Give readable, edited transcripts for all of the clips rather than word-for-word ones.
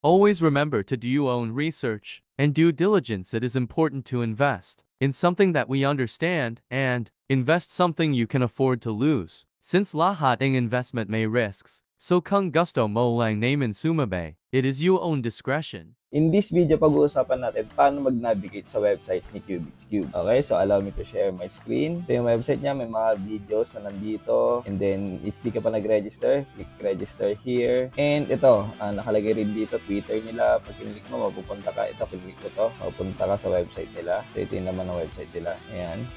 Always remember to do your own research and due diligence. It is important to invest in something that we understand and invest something you can afford to lose. Since lahat ng investment may risks, so kung gusto mo lang naman sumabay, it is your own discretion. In this video, pag-uusapan natin paano mag-navigate sa website ni Cubits Cube. Okay, so allow me to share my screen. Ito yung website niya, may mga videos na nandito. And then, if di ka pa nag-register, click register here. And ito, nakalagay rin dito, Twitter nila. Pag click mo, mapupunta ka. Ito, click ko to. Mapupunta ka sa website nila. So, ito yung naman ang website nila. Ayan.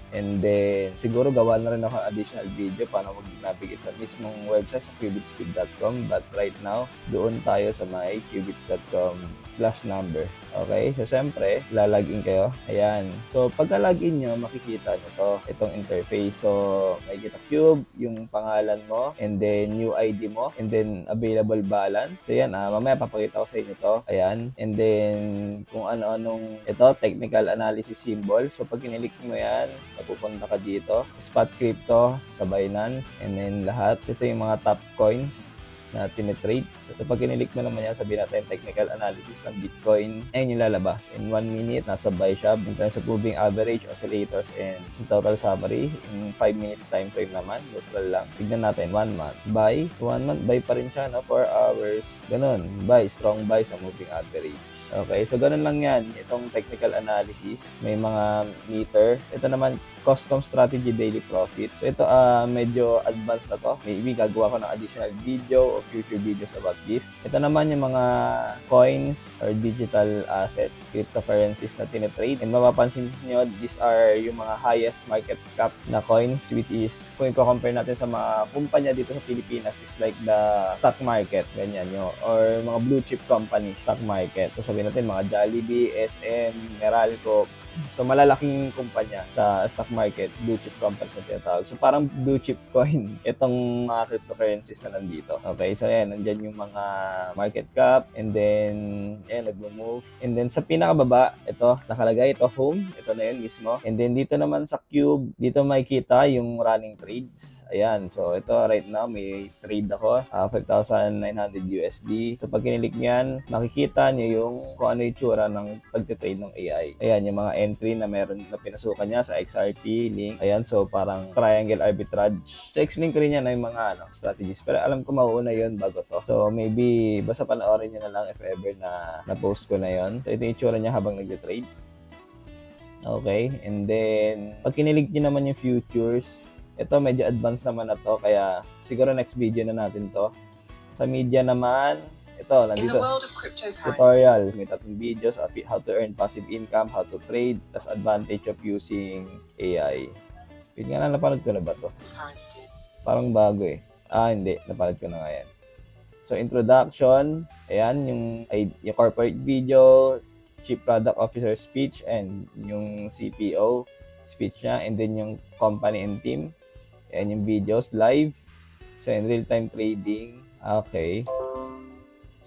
And then, siguro gawa na rin ako additional video paano mag-navigate sa mismong website sa cubitscube.com. But right now, doon tayo sa my cubits.com/number. Okay? So, syempre, lalagin kayo. Ayan. So, pagka-login nyo, makikita nyo to. Itong interface. So, makikita cube, yung pangalan mo, and then new ID mo, and then available balance. So, yan. Mamaya papakita ko sa inyo to. Ayan. And then, kung ano-anong ito, technical analysis symbol. So, pag kinilik mo yan, pupunta ka dito, spot crypto sa Binance, and then lahat. So, ito yung mga top coins na tinitrade. So, pag kinilik mo naman yan, sabihin natin technical analysis ng Bitcoin, ayun yung lalabas. In 1 minute, nasa buy siya in terms of moving average, oscillators, and total summary. In 5 minutes time frame naman, neutral lang. Tignan natin, 1 month. Buy, 1 month, buy pa rin siya, no? 4 hours, ganun. Buy, strong buy sa moving average. Okay, so ganun lang yan. Itong technical analysis, may mga meter. Ito naman, custom strategy daily profit. So ito, medyo advanced na to. Maybe gagawa ko ng additional video o future videos about this. Ito naman yung mga coins or digital assets, cryptocurrencies na tinitrade. And mapapansin nyo, these are yung mga highest market cap na coins, which is, kung i-compare natin sa mga kumpanya dito sa Pilipinas, is like the stock market, ganyan nyo. Or mga blue chip companies, stock market. So sabihin natin mga Jollibee, SM, Meralco. So, malalaking kumpanya sa stock market, blue chip companies na tinatawag. So, parang blue chip coin itong mga cryptocurrencies na nandito. Okay, so ayan, nandyan yung mga market cap, and then, ayan, nag-move. And then, sa pinakababa, ito, nakalagay, ito, home. Ito na yun mismo. And then, dito naman sa cube, dito makikita yung running trades. Ayan, so, ito, right now, may trade ako, 5,900 USD. So, pag kinilik nyan, makikita nyo yung kung ano yung tsura ng pag-trade ng AI. Ayan, yung mga entry na meron na pinasukan niya sa XRP link. Ayan, so parang triangle arbitrage. So explain ko rin yan na yung mga strategies. Pero alam ko mauuna yun bago to. So maybe basta panoorin nyo na lang if ever na na-post ko na yun. So ito yung itsura niya habang nag-trade. Okay, and then pag kinilig nyo naman yung futures, ito medyo advanced naman na to. Kaya siguro next video na natin to. Sa media naman, ito, nandito, tutorial. May 3 videos, how to earn passive income, how to trade, tas advantage of using AI. Wait nga lang, napanood ko na ba to? Parang bago eh. Hindi, napanood ko na nga yan. So, introduction, ayan, yung corporate video, Chief Product Officer speech, and yung CPO speech niya, and then yung company and team, ayan yung videos, live, so in real-time trading, okay.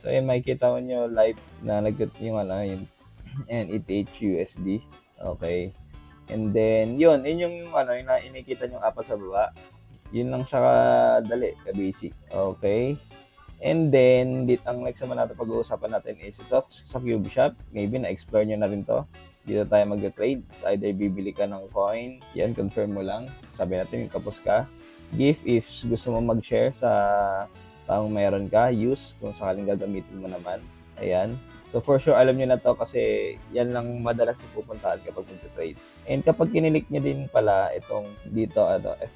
So, ayan, makikita mo nyo live na yung ETH USD. Okay. And then, yun yung yung inikita nyo apat sa baba. Yun lang siya kadali, ka-basic. Okay. And then, ang next naman natin pag-uusapan natin is ito, sa CubeShop. Maybe na-explore nyo na rin to. Dito tayo mag-trade. It's either bibili ka ng coin. Yan, confirm mo lang. Sabi natin, kapos ka. Gift if gusto mo mag-share sa taong meron ka, use kung sakaling gagamitin mo naman. Ayan. So for sure, alam nyo na to kasi yan lang madalas pupuntahan kapag mag-trade. And kapag kinilik nyo din pala itong dito,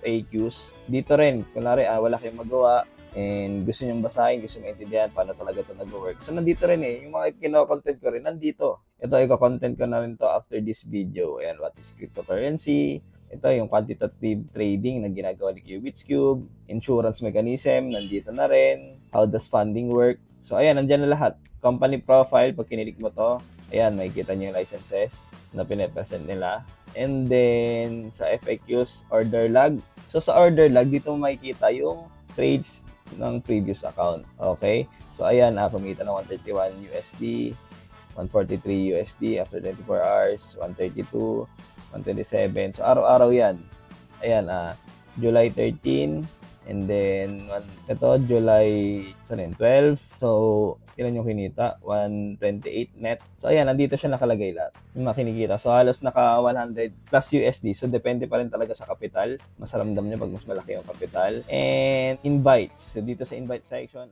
FAQs, dito rin, kunwari, wala kayong magawa, and gusto nyo basahin, gusto nyo maintindihan paano talaga ito nag-work. So nandito rin yung mga kino-content ko rin, nandito. Ito, i-content ko na rin to after this video. Ayan, what is cryptocurrency? Ito yung quantitative trading na ginagawa ni Cubits Cube, insurance mechanism, nandito na rin, how does funding work. So ayan, nandyan na lahat. Company profile, pag kinilik mo to, ayan, makikita nyo yung licenses na pinapresent nila. And then, sa FAQs, order log. So sa order log, dito mo makikita yung trades ng previous account. Okay? So ayan, kumita ng 131 USD, 143 USD after 24 hours, 132, 127. So, araw-araw yan. Ayan, July 13, And then, ito, July 12. So, ilan yung kinita? 128 net. So, ayan, nandito siya nakalagay lahat. Yung mga kinikita. So, halos naka 100 plus USD. So, depende pa rin talaga sa kapital. Mas ramdam nyo pag mas malaki yung kapital. And invites. So, dito sa invite section,